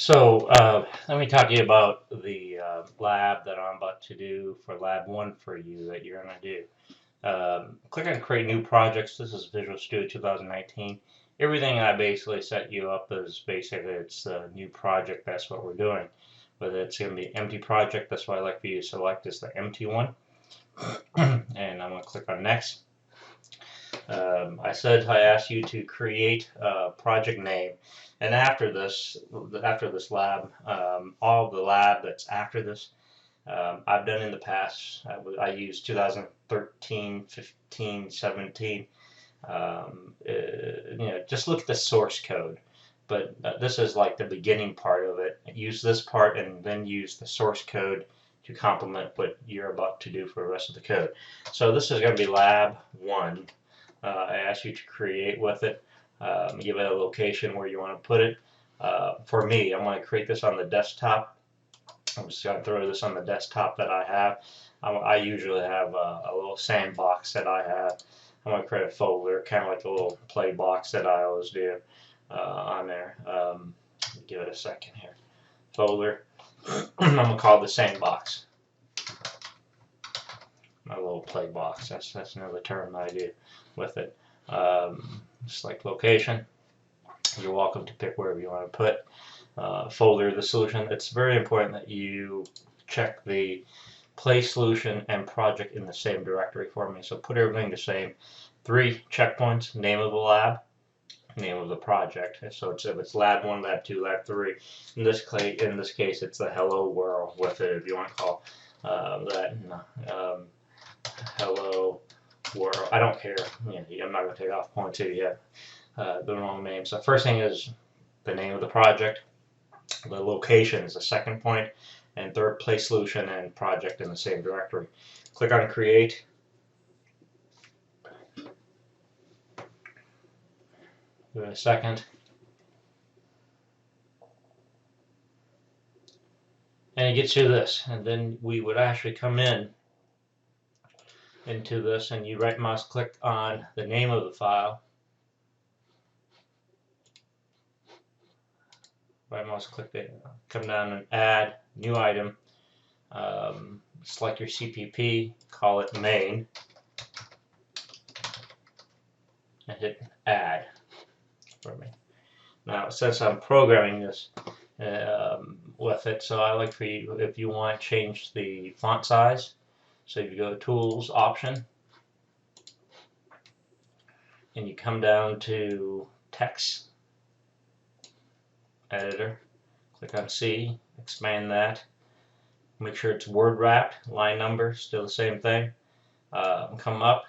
Let me talk to you about the lab that I'm about to do for Lab 1 for you that you're going to do. Click on Create New Projects. This is Visual Studio 2019. Everything I basically set you up is basically it's a new project. That's what we're doing. Whether it's going to be an empty project, that's what I like for you to select is the empty one. And I'm going to click on Next. I asked you to create a project name, and after this lab, all the lab that's after this, I've done in the past. I used 2013, 15, 17. Just look at the source code. But this is like the beginning part of it. Use this part and then use the source code to complement what you're about to do for the rest of the code. So this is going to be Lab 1. I asked you to create with it. Give it a location where you want to put it. For me, I'm going to create this on the desktop. I'm just going to throw this on the desktop that I have. I usually have a little sandbox that I have. I'm going to create a folder, kind of like a little play box that I always do on there. Give it a second here. Folder. I'm going to call it the sandbox. My little play box. That's another term I do with it. Select location. You're welcome to pick wherever you want to put. Folder the solution. It's very important that you check the play solution and project in the same directory for me. So put everything the same. 3 checkpoints: name of the lab, name of the project. So if it's Lab 1, Lab 2, Lab 3. In this case, it's the Hello World with it. If you want to call that Hello World, I don't care. I'm not going to take off point 2 yet. The wrong name. So first thing is the name of the project. The location is the second point, and third, play solution and project in the same directory. Click on Create. Give it a second. And it gets you this, and then we would actually come into this, and you right mouse click on the name of the file. Right mouse click it, come down and add new item. Select your CPP, call it main, and hit add for me. Now, since I'm programming this with it, so I like for you, if you want, change the font size. So you go to Tools, Option, and you come down to Text Editor. Click on C, expand that. Make sure it's word wrapped. Line number, still the same thing. Come up.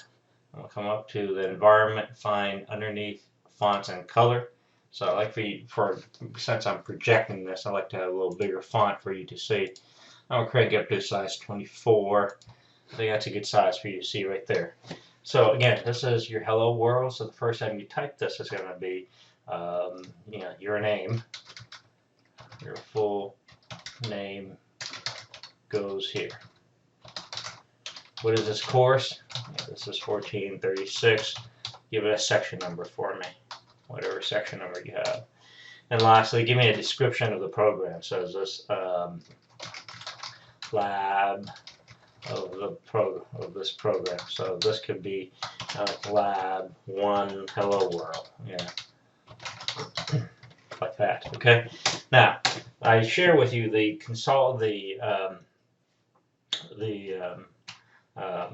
I'm going to come up to the environment, find underneath fonts and color. So I like since I'm projecting this, I like to have a little bigger font for you to see. I'm going to crank it up to size 24. I think that's a good size for you to see right there. So again, this is your Hello World. So the first time you type this is going to be your name. Your full name goes here. What is this course? This is 1436. Give it a section number for me, whatever section number you have. And lastly, give me a description of the program. So is this lab of this program? So this could be Lab 1 Hello World. Yeah. Like that. Okay. Now, I share with you the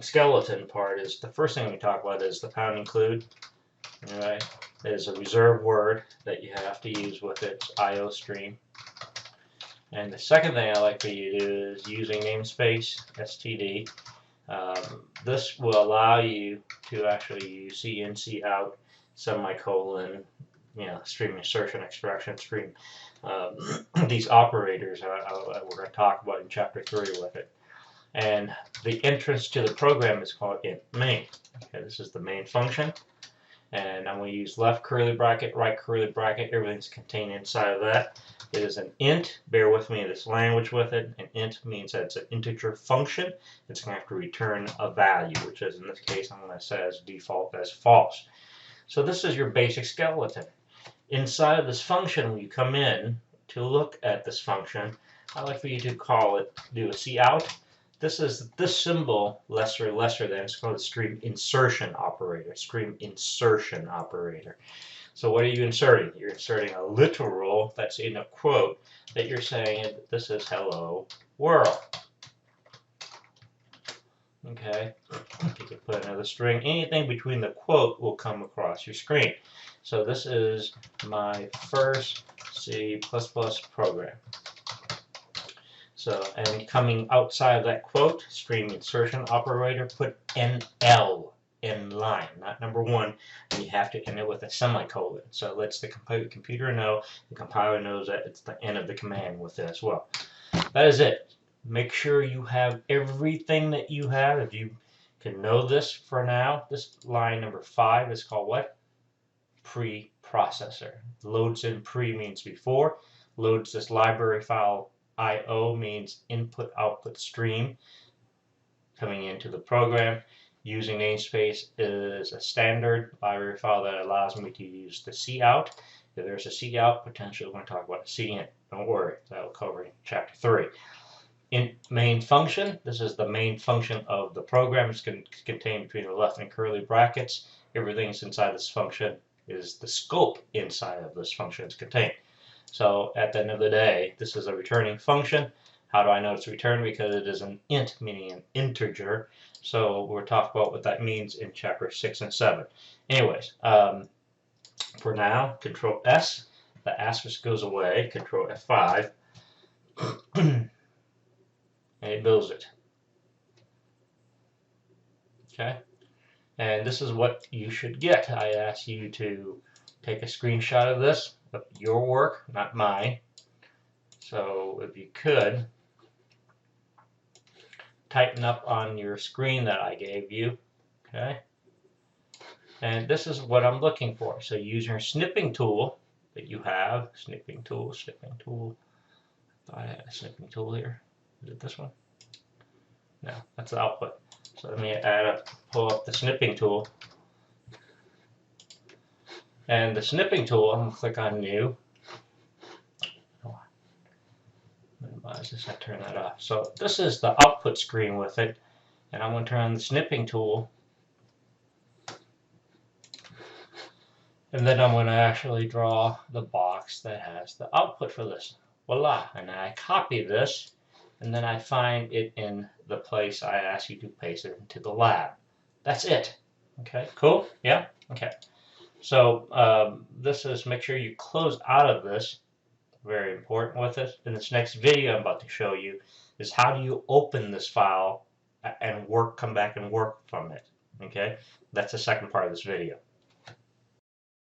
skeleton part. Is the first thing we talk about is the pound include. All right, there's a reserved word that you have to use with its IO stream. And the second thing I like for you to do is using namespace std. This will allow you to actually use CN, Cout, semicolon, stream insertion, extraction, stream. These operators we're going to talk about in Chapter 3 with it. And the entrance to the program is called int main. Okay, this is the main function. And I'm going to use left curly bracket, right curly bracket. Everything's contained inside of that. It is an int. Bear with me in this language with it. An int means that it's an integer function. It's going to have to return a value, which is in this case I'm going to set as default as false. So this is your basic skeleton. Inside of this function, when you come in, to look at this function, I'd like for you to do a cout. This is this symbol, lesser than, it's called a stream insertion operator. Stream insertion operator. So what are you inserting? You're inserting a literal that's in a quote that you're saying this is hello world. Okay, you can put another string. Anything between the quote will come across your screen. So this is my first C++ program. So, and coming outside of that quote, stream insertion operator, put NL in line, not number 1, and you have to end it with a semicolon. So it lets the computer know, the compiler knows that it's the end of the command with it as well. That is it. Make sure you have everything that you have. If you can know this for now, this line number 5 is called what? Preprocessor. Loads in pre means before. Loads this library file IO means input output stream coming into the program. Using namespace is a standard library file that allows me to use the cout. If there's a cout, potentially we're going to talk about a cin. Don't worry, that will cover in chapter 3. In main function, this is the main function of the program. It's contained between the left and curly brackets. Everything that's inside this function is the scope inside of this function is contained. So at the end of the day, this is a returning function. How do I know it's returned? Because it is an int, meaning an integer. So we'll talk about what that means in chapter 6 and 7. Anyways, for now, Control S, the asterisk goes away, Control F5, and it builds it. Okay, and this is what you should get. I ask you to take a screenshot of this, of your work, not mine. So if you could, tighten up on your screen that I gave you. Okay, and this is what I'm looking for. So use your snipping tool that you have. Snipping tool. I thought I had a snipping tool here. Is it this one? No, that's the output. So let me pull up the snipping tool. And the snipping tool, I'm going to click on New. Minimize this, I turn that off. So this is the output screen with it. And I'm going to turn on the snipping tool. And then I'm going to actually draw the box that has the output for this. Voila. And I copy this. And then I find it in the place I ask you to paste it into the lab. That's it. Okay, cool? Yeah? Okay. So this is, make sure you close out of this. Very important with this. In this next video I'm about to show you is how do you open this file and come back and work from it. Okay? That's the second part of this video.